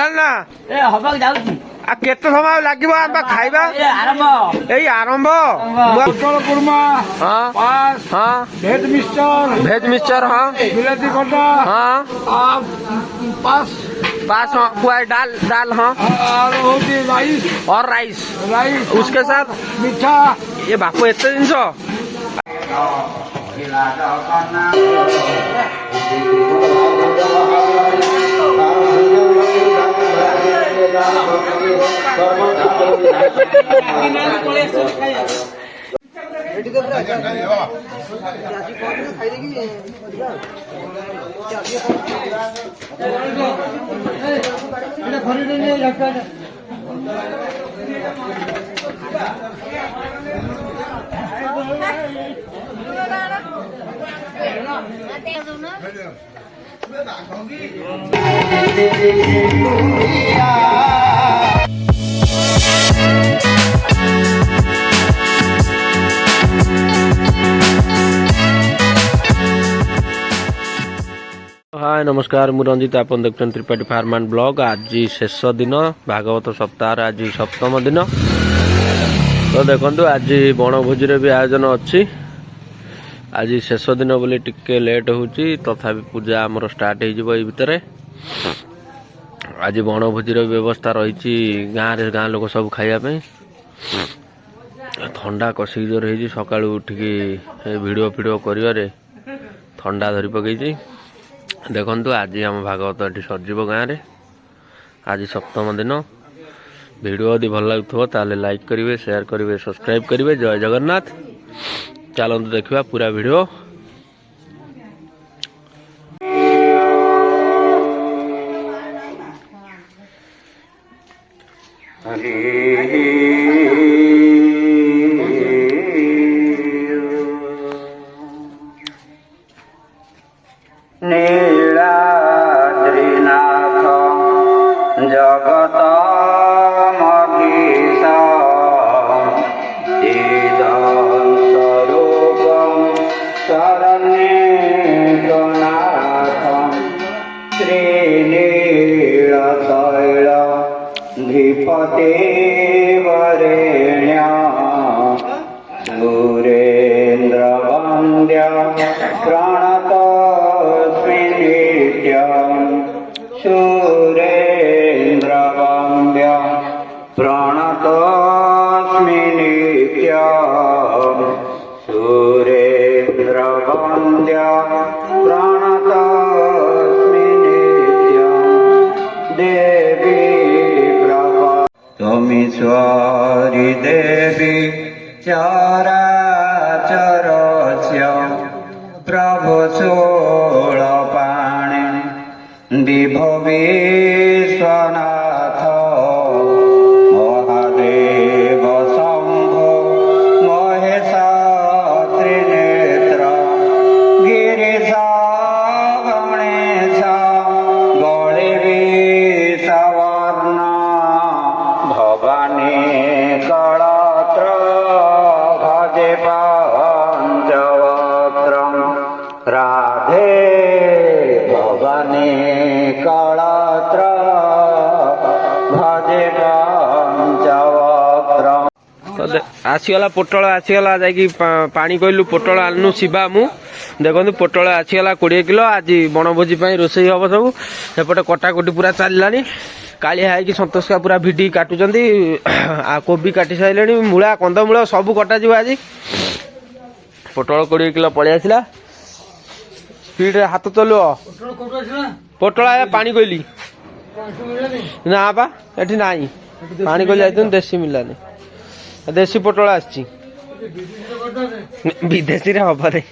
ହେଲାଣି ନା ହବାକୁ ଯାଉଛି। ଆଉ କେତେ ସମୟ ଲାଗିବ ଆମେ ଖାଇବା ଏଇ ଆରମ୍ଭ ପୋଟଳ କୁର୍ମା, ହଁ ପାସ୍, ହଁ ଭେଜ ମିକ୍ସଚର, ଭେଜ ମିକ୍ସଚର ହଁ बिलाती खट्टा, हाँ पास पास हाँ कुआ दाल दाल हाँ और होती राइस, और राइस राइस उसके साथ मीठा। ये बापू एत जिनस हाय नमस्कार मु रंजित आपन देखते त्रिपाठी फार्म एंड ब्लॉग आज शेष दिन भागवत सप्ताह आज सप्तम दिन तो देखो आज बनभोजी भी आयोजन अच्छी आज शेष दिन बोली टिके लेट होची तथापि पूजा आमर स्टार्ट हो भितर आज बनभोजी व्यवस्था रही गाँव लोक सब खायापी थंडा कषिक जोर हो सका उठिकी भिडियो फिडियो कर थंडा धरी पकई देखु आज आम भागवत ये सजीव गाँव में आज सप्तम दिन वीडियो यदि भल लगुव ताले लाइक करेंगे शेयर करेंगे सब्सक्राइब करेंगे जय जगन्नाथ चलते देखा पूरा वीडियो जगत मगीसा स्वरूपम शरण्यनाथम श्रीनीलतैल धीपते वरेण्य सुरेन्द्रवन्द्य प्रणतस्मि नित्यम् सुरेन्द्रवन्द्य प्रणतस्मि नित्यम् सुरेन्द्रवन्द्य प्रणतस्मि नित्यम् देवी प्रभा त्वमीश्वरी देवी चराचरस्य प्रभु शूलपाणि विभो विश्वनाथ महादेव शंभो महेश त्रिनेत्र गिरीश गणेश गौरीशवर्ण भवानी कळत्र भजे पञ्चवक्त्रं राधे भवानी कळत्र भजे पञ्चवक्त्रम् आसीगला पोटल आसीगला जाकि पानी कहलु पोटल आनु शिवा मु देखो पोटल आसीगला 20 किलो आज बनभोजी रोषेई हम सब सेपटे कटाकटी पूरा चललानी काली हाई संतोष का पूरा भिडी काटुचंदी कोबी काटी सारे मूला कंदमूल सब कटा आज पोटल 20 किलो पलि आसला स्पीड हाथ चलो पोटल आया पानी कोइली ना बा एठी नाही पानी कोइली आइतन देसी मिलानी देसी पोटल आछि विदेशी रे हबारे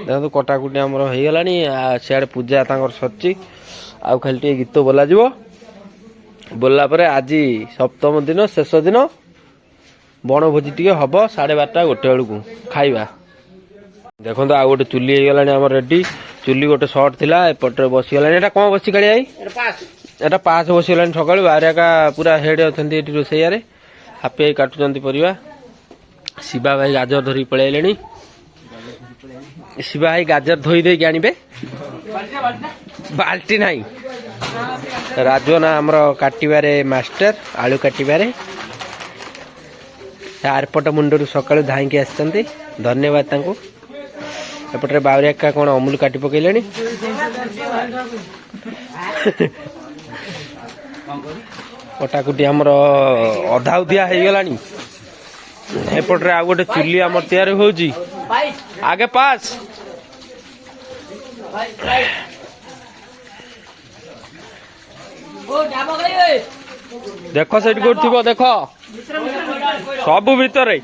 देखो कटाकुटी हमर हो गलानी सियाड़े पूजा तांकर सच्ची आ खाली टे गीत बोला जीवो बोलला परे आज सप्तम दिन शेष दिन बनभोजी टे हम 12:30 1 बेलू खाइबा देखो आ गोटे चुली हो गलानी हमर रेडी चुली गोटे सर्ट थिला एपटे बसी गलानी एटा कोन बसी काली आई एटा पास बसी गलानी सकाळु बारियाका पूरा हेड अछंती एटी रोसैया रे हापी आई काटुचंती परिवा शिवा भाई गाजर धरी पळैलेनी शिवा भाई गाजर धोई दे के आनिबे बाल्टी नाही ରାଜନା ଆମର କାଟିବାରେ ମାଷ୍ଟର ଆଳୁ କାଟିବାରେ ଆରପଟ ମୁଣ୍ଡରୁ ସକାଳୁ ଧାଇଁକି ଆସିଛନ୍ତି ଧନ୍ୟବାଦ ତାଙ୍କୁ। ଏପଟରେ ବାଉରିଆ ଏକା କ'ଣ ଅମୁଲ କାଟି ପକେଇଲେଣି। କଟାକୁଟି ଆମର ଅଧା ଉଧିଆ ହେଇଗଲାଣି। ଏପଟରେ ଆଉ ଗୋଟେ ଚୁଲି ଆମର ତିଆରି ହଉଛି ଆଗେ ପାସ୍। ଦେଖ ସେଇଠି କୋଉଠି ଥିବ ଦେଖ ସବୁ ଭିତରେ।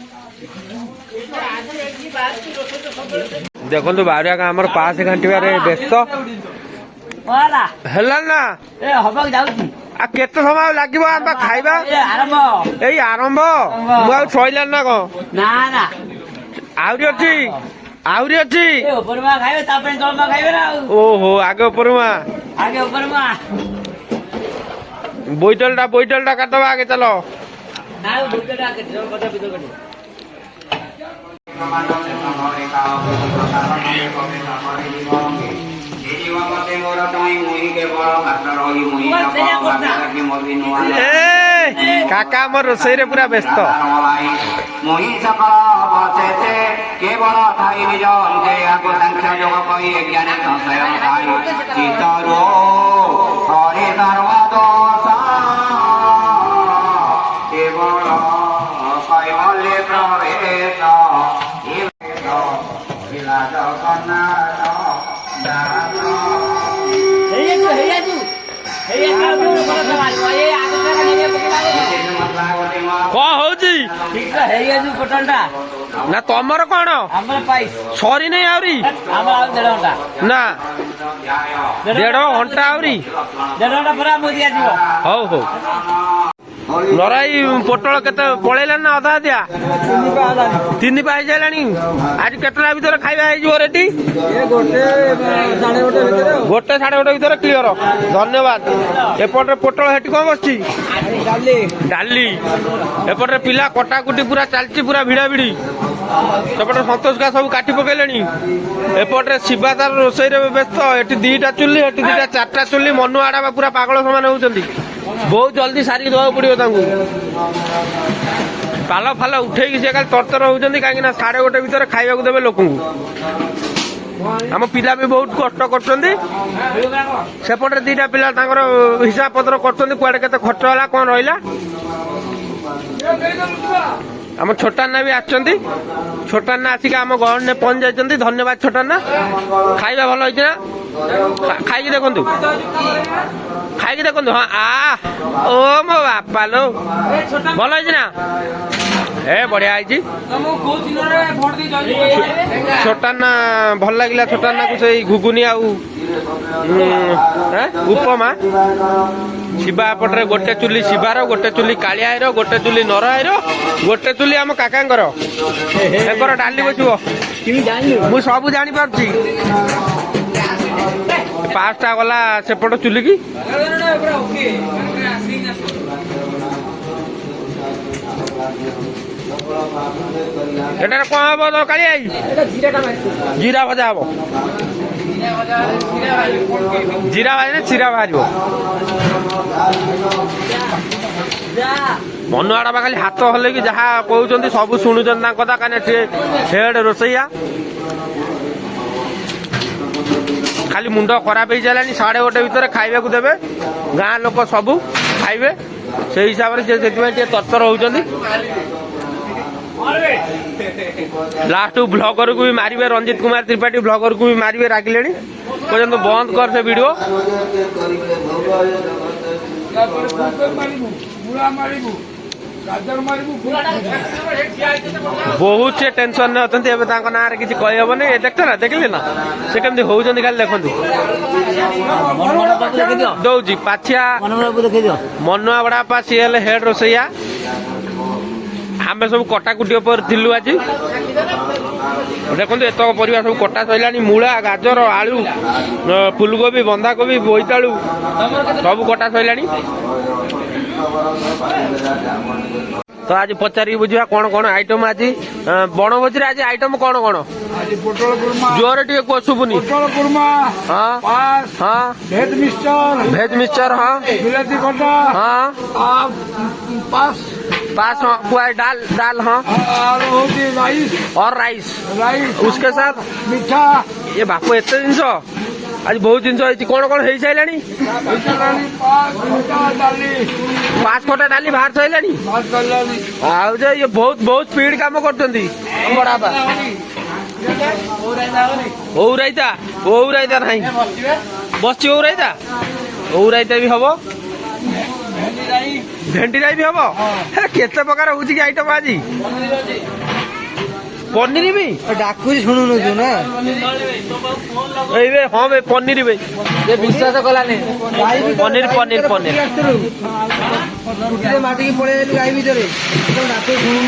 ଦେଖନ୍ତୁ ବାଉରିଆ ଆମର ପାସ୍ ଘାଣ୍ଟିବାରେ ବ୍ୟସ୍ତ ହେଲା ନା। ଆଉ କେତେ ସମୟ ଲାଗିବ ଆମେ ଖାଇବା? ଏଇ ଆରମ୍ଭ। ମୁଁ ଆଉ ସଇଲାନି ନା କଣ? ଆହୁରି ଅଛି ଆହୁରି ଅଛି। ଓହୋ ଆଗେ ଉପରମା ବୋଇତାଳଟା କାଟବା ଆଗେ ଚାଲ। କାକା ଆମର ରୋଷେଇରେ ପୁରା ବ୍ୟସ୍ତ। ମୁହିଁ ସକଳ ବସେତେ କେବଳ ଥାଇ ନିଜ ଦେହକୁ ସାଂଖ୍ୟ ଯୋଗ କହି ଜ୍ଞାନ ସଂଶୟ ଥାଇ ଚିତରୁ ହରି ସର୍ବଦୋଷ କେବଳ କୈବଲ୍ୟ ପ୍ରବେଶ କଣ ହଉଛି ନା ତମର କଣ ସରିନି ଆହୁରି ନା 1.5 ଘଣ୍ଟା ଆହୁରି। ହଉ ହଉ ନରାଇ ପୋଟଳ କେତେ ପଳେଇଲାଣି ନା ଅଧା ଅଧିଆ? 3 ପା ହେଇସାରିଲାଣି। ଆଜି କେତେଟା ଭିତରେ ଖାଇବା ହେଇଯିବ ରେଡି? 1-1:30 ଭିତରେ କ୍ଲିୟର। ଧନ୍ୟବାଦ। ଏପଟରେ ପୋଟଳ ହେଠି କଣ ବସିଛି? ଡାଲି। ଏପଟରେ ପିଲା କଟାକୁଟି ପୁରା ଚାଲିଛି ପୁରା ଭିଡା ଭିଡି। ସେପଟେ ସନ୍ତୋଷ କା ସବୁ କାଟି ପକେଇଲେଣି। ଏପଟରେ ଶିବା ତାର ରୋଷେଇରେ ବ୍ୟସ୍ତ। ଏଠି 2ଟା ଚୁଲି ଏଠି 2ଟା 4ଟା ଚୁଲି। ମନୁ ଆଡା ପୁରା ପାଗଳ ସମାନ ହଉଛନ୍ତି। ବହୁତ ଜଲ୍ଦି ସାରିକି ଦେବାକୁ ପଡିବ ତାଙ୍କୁ। ପାଲ ଫାଲ ଉଠେଇକି ସେ ଖାଲି ତରତର ହଉଛନ୍ତି କାହିଁକି ନା 1:30 ଭିତରେ ଖାଇବାକୁ ଦେବେ ଲୋକଙ୍କୁ। ଆମ ପିଲା ବି ବହୁତ କଷ୍ଟ କରୁଛନ୍ତି। ସେପଟରେ 2ଟା ପିଲା ତାଙ୍କର ହିସାବ ପତ୍ର କରୁଛନ୍ତି କୁଆଡେ କେତେ ଖର୍ଚ୍ଚ ହେଲା କଣ ରହିଲା। ଆମ ଛୋଟାନା ବି ଆସିଛନ୍ତି। ଛୋଟାନା ଆସିକି ଆମ ଗହଣରେ ପହଞ୍ଚି ଯାଇଛନ୍ତି। ଧନ୍ୟବାଦ ଛୋଟାନା। ଖାଇବା ଭଲ ହେଇଛି ନା? ଖାଇକି ଦେଖନ୍ତୁ ଖାଇକି ଦେଖନ୍ତୁ। ହଁ ଓ ମୋ ବାପା ଲୋ ଭଲ ହେଇଛି ନା? ବଢିଆ ହେଇଛି। ଛୋଟାନା ଭଲ ଲାଗିଲା। ଛୋଟାନାକୁ ସେଇ ଘୁଗୁନି ଆଉ ଉପମା। ଶିବା ଏପଟରେ ଗୋଟେ ଚୁଲି ଶିବାର, ଗୋଟେ ଚୁଲି କାଳିଆଇର, ଗୋଟେ ଚୁଲି ନରଆଇର, ଗୋଟେ ଚୁଲି ଆମ କାକାଙ୍କର। ତାଙ୍କର ଡାଲି ବସିବ। ମୁଁ ସବୁ ଜାଣିପାରୁଛି। 5ଟା ଗଲା ସେପଟ ଚୁଲିକି। ଏଟାରେ କଣ ହବ କାଳିଆଇ? ଜିରା ଭଜା ହବ। ଜିରା ଭାଜିଲେ ଚିରା ବାହାରିବ। ମନୁ ଆଡା ଖାଲି ହାତ ହଲେଇକି ଯାହା କହୁଛନ୍ତି ସବୁ ଶୁଣୁଛନ୍ତି ତାଙ୍କ କଥା। କାହିଁକିନା ସିଏ ହେଡ୍ ରୋଷେଇଆ। ଖାଲି ମୁଣ୍ଡ ଖରାପ ହେଇସାରିଲାଣି। 1:30 ଭିତରେ ଖାଇବାକୁ ଦେବେ। ଗାଁ ଲୋକ ସବୁ ଖାଇବେ। ସେଇ ହିସାବରେ ସେ ସେଥିପାଇଁ ଟିକେ ତରତର ହଉଛନ୍ତି। ଲାଷ୍ଟ ବ୍ଲଗରକୁ ବି ମାରିବେ। ରଞ୍ଜିତ କୁମାର ତ୍ରିପାଠୀ ବ୍ଲଗରକୁ ବି ମାରିବେ। ରାଗିଲେଣି କହୁଛନ୍ତି ବନ୍ଦ କର ସେ ଭିଡିଓ। ବହୁତ ସେ ଟେନସନରେ ଅଛନ୍ତି। ଏବେ ତାଙ୍କ ନାଁରେ କିଛି କହିହବନି। ଦେଖ ନା ଦେଖିଲେ ନା ସେ କେମିତି ହଉଛନ୍ତି ଖାଲି ଦେଖନ୍ତୁ। ଦଉଛି ପାଛିଆ ମନୁଆ ବଡାପା ସିଏ ହେଲେ ହେଡ୍ ରୋଷେଇଆ। ଆମେ ସବୁ କଟାକୁଟି ଉପରେ ଥିଲୁ ଆଜି। ଦେଖନ୍ତୁ ଏତକ ପରିବା ସବୁ କଟା ସରିଲାଣି। ମୂଳା, ଗାଜର, ଆଳୁ, ଫୁଲକୋବି, ବନ୍ଧାକୋବି, ବୋଇତାଳୁ ସବୁ କଟା ସରିଲାଣି। तो आज पचारि बुझा कौन कौन आइटम आज बनभोजी आज आइटम कौन कौन आज पोटल कुर्मा जोर टे कुह शुभुनी पोटल कुर्मा हाँ पास हाँ भेज मिक्सचर भेज मिक्सचर हाँ बिलाती खट्टा हाँ आप पास पास हाँ कुआ दाल दाल हाँ और होती राइस और राइस राइस उसके साथ मीठा ये बापू एत जिनस आज बहुत जिनस कौन कौन हो सारे पास मीठा डाली 5 खटा डाली बाहर सारे भात कल्याणी आउ जे ये बहुत बहुत स्पीड काम करते बड़ापा ओऊ राइता नहीं बस ओऊ राइता भी हम भेंडी राई भी हम केते प्रकार हो आइटम आज पनीर भी डाकुरी शुणु ना हाँ भाई पनीर भी विश्वास कलानी पनीर पनीर पनीर माटिकी पड़े गाई भितर डाकुरी शुणु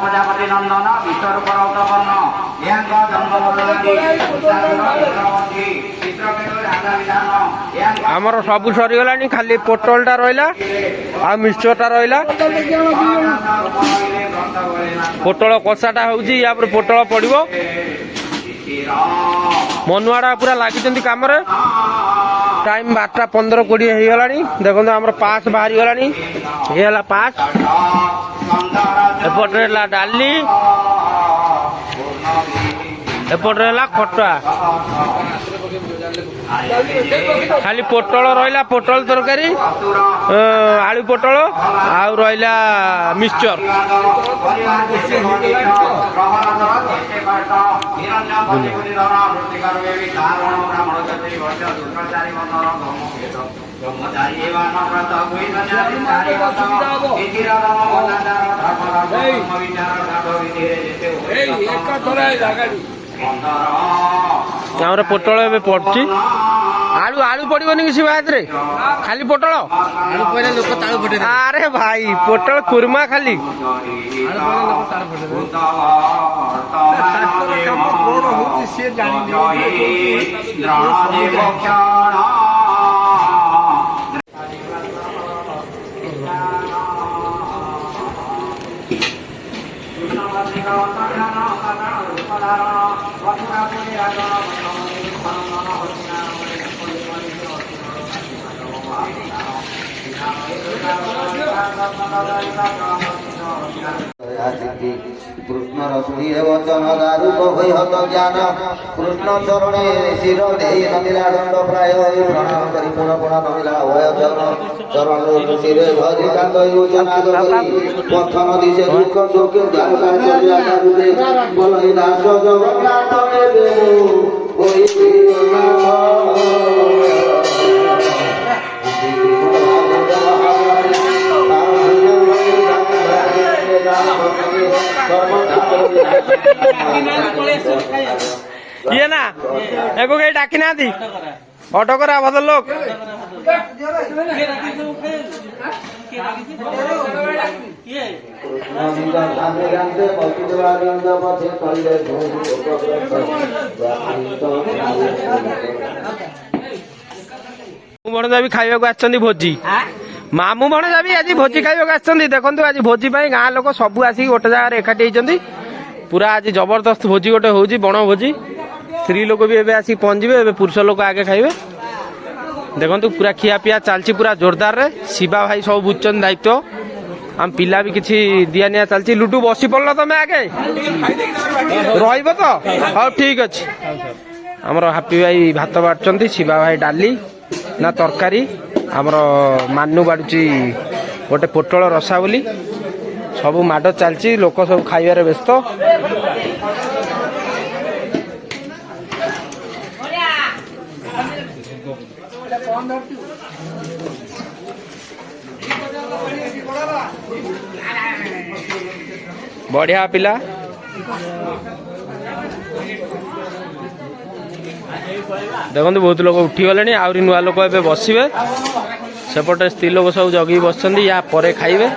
प्रजापति नंदन विश्वरूप रौतवर्ण आमर सब सरीगला खाली पोटलटा रहा आ मिक्सचरटा रहा पोटल कषाटा हूँ या पोटल पड़ो मनुआड़ा पूरा लगी कम टाइम 12:15-20 हो गला देखो आम पास बाहरी गला ये पास एपटे डाली एपटे खटा खाली पोटल रहा पोटल तरकारी आलू पोटल आउ रहा मिक्सचर आमर पोटल ए पड़ी आलू आलू पड़ोनी किसी बात रे खाली पोटल आलू पहले लोक तालू फटे अरे भाई पोटल कुरमा खाली कृष्ण रश्मि वचन दारूप हत ज्ञान कृष्ण चरणे शिर दे नमिला दंड प्राय प्रणाम करी पुनः पुनः नमिला भय चरण चरण शिरे भरी कांद योजना करी पथ नदी से दुख दुख जानका चलिया करुदे बोलई दास जगन्नाथ देव कोई ये ना एको कहीं डाकी ना दी ऑटो करा बदल लोग भणजा भी खाइबा आछंदी भोजी मामू भणजा भी आज भोजी खाइबा आछंदी देखंतु आज भोजी पई गां लोक सब आसी गोटे जगह एकाठी होइछंदी पूरा आज जबरदस्त भोजी गोटे होउची बण भोजी स्त्री लोक भी एबे आसी पहुंचबे एबे पुरुष लोक आगे खाइबे देखंतु पूरा खिया पिया चलची पूरा जोरदार रे शिवा भाई सब बुझछन दायित्व हम पिला भी किछि दिया निया चलची लुटू बसी पड़लो तमे आगे रहइबो तो हां ठीक अछि हमर हैप्पी भाई भात बाटचंती शिवा भाई डाली ना तरकारी आमर मानू बाड़ुची गोटे पोटल रसा बोली सब माड चलची लोक सब खाइबार व्यस्त बढ़िया पिला देखो बहुत लोग उठी गले आहरी नुआ लोक ए बसवे ସେପଟେ ସ୍ତ୍ରୀ ଲୋକ ସବୁ ଜଗିକି ବସିଛନ୍ତି, ୟା ପରେ ଖାଇବେ।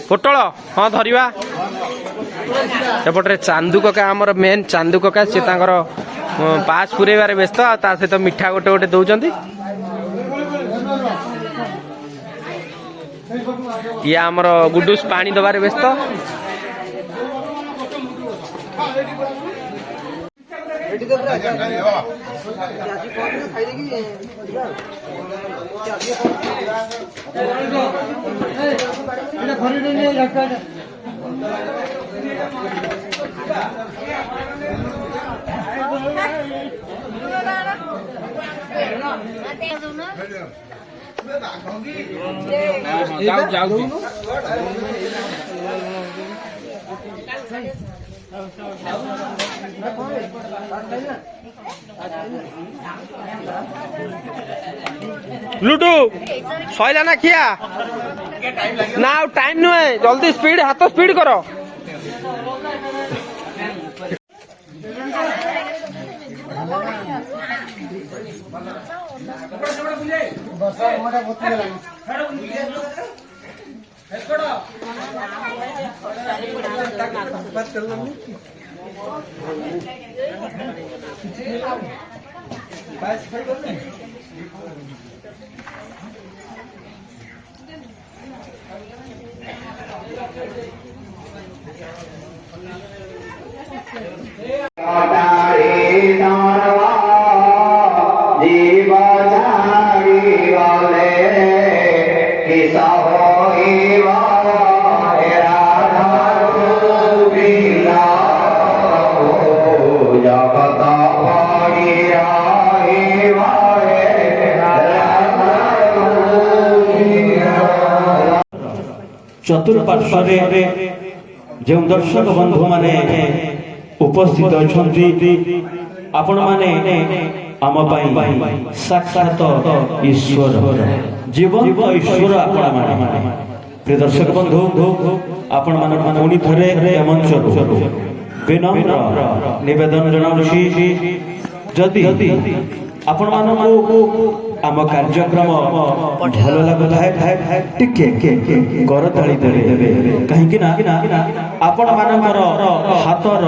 ପୋଟଳ ହଁ ଧରିବା। ସେପଟରେ ଚାନ୍ଦୁ କକା, ଆମର ମେନ୍ ଚାନ୍ଦୁ କକା, ସେ ତାଙ୍କର ପାସ୍ ପୁରେଇବାରେ ବ୍ୟସ୍ତ, ଆଉ ତା ସହିତ ମିଠା ଗୋଟେ ଗୋଟେ ଦଉଛନ୍ତି। ଇଏ ଆମର ଗୁଡୁସ୍ ପାଣି ଦବାରେ ବ୍ୟସ୍ତ। ଲୁଡୁ ସଇଲା ନା ଖିଆ ନା? ଆଉ ଟାଇମ ନୁହେଁ, ଜଲ୍ଦି ସ୍ପିଡ, ହାତ ସ୍ପିଡ କର। জীব ছাড়ি গলে কিসা হইব জগত চতুর্পার্শ্বরে যে দর্শক বন্ধু মানে উপস্থিত অଛନ୍ତି, আপন মানে আম পাই সাক্ষাৎ ঈশ্বর, জীবন্ত ঈশ্বর আপন মানে। প্রিয় দর্শক বন্ধু, আপন মানে পুଣି ଥରେ ମଞ୍ଚରୁ ବିନମ୍ର ନିବେଦନ ଜଣାଉଛି, ଯଦି ଆପଣ ମାନଙ୍କୁ ଆମ କାର୍ଯ୍ୟକ୍ରମ ଭଲ ଲାଗୁଥାଏ ଟିକେ କରତାଳି ଦେବେ, କାହିଁକି ନା ଆପଣ ମାନଙ୍କର ହାତର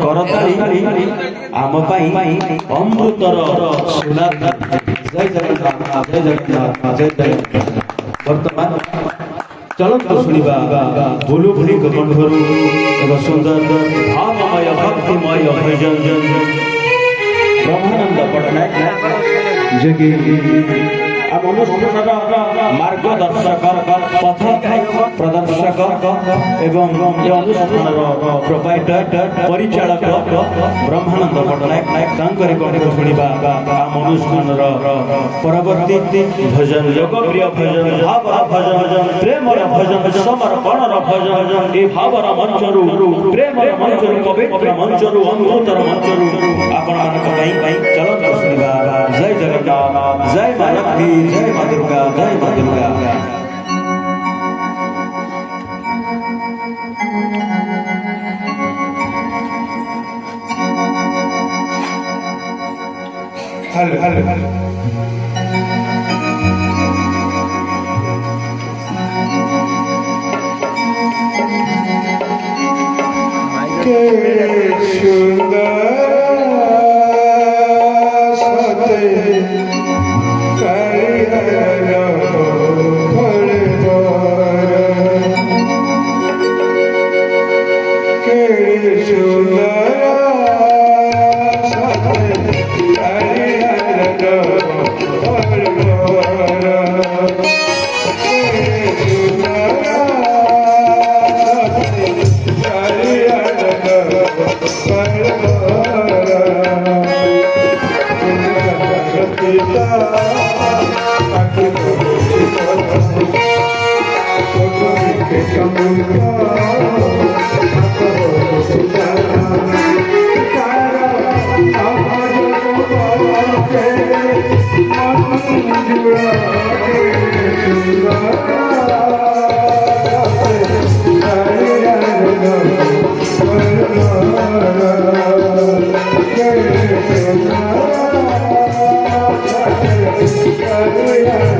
କରତାଳି ଆମ ପାଇଁ ଅମୃତର ସୁନା। ଜୟ ଜଗନ୍ନାଥ, ଜୟ ଜଗନ୍ନାଥ, ଜୟ ଜଗନ୍ନାଥ। ବର୍ତ୍ତମାନ ଚଳନ୍ତୁ ଶୁଣିବା ବୁଲୁ ଭୁଲିଙ୍କ କଣ୍ଠରୁ ଏକ ସୁନ୍ଦର ଭାବମୟ ଭକ୍ତିମୟ ଭଜନ ବ୍ରହ୍ମାନନ୍ଦ ପଟ୍ଟନାୟକ, ଯେ କି ଆମ ଅନୁଷ୍ଠାନର ମାର୍ଗଦର୍ଶକ, ପଥ ପ୍ରଦର୍ଶକ ଏବଂ ଏ ଅନୁଷ୍ଠାନର ପ୍ରୋପାଇଟର ପରିଚାଳକ ବ୍ରହ୍ମାନନ୍ଦ ପଟ୍ଟନାୟକ, ତାଙ୍କରି କଣ୍ଠରୁ ଶୁଣିବା ଆମ ଅନୁଷ୍ଠାନର ପରବର୍ତ୍ତୀ ଭଜନ, ଲୋକପ୍ରିୟ ଭଜନ, ଭାବର ଭଜନ, ପ୍ରେମର ଭଜନ, ସମର୍ପଣର ଭଜନ। ଏ ଭାବର ମଞ୍ଚରୁ, ପ୍ରେମର ମଞ୍ଚରୁ, ପବିତ୍ର ମଞ୍ଚରୁ, ଅମୃତର ମଞ୍ଚରୁ ଆପଣମାନଙ୍କ ପାଇଁ ଚଳନ୍ତୁ ଶୁଣିବା। ଜୟ ଜଗନ୍ନାଥ, ଜୟ ମା ଲକ୍ଷ୍ମୀ, ଜୟ ମା ଦୁର୍ଗା, ଜୟ ମା ଦୁର୍ଗା। हेलो हेलो हेलो के सुंदर सते करिया फल के सुंदर Yeah.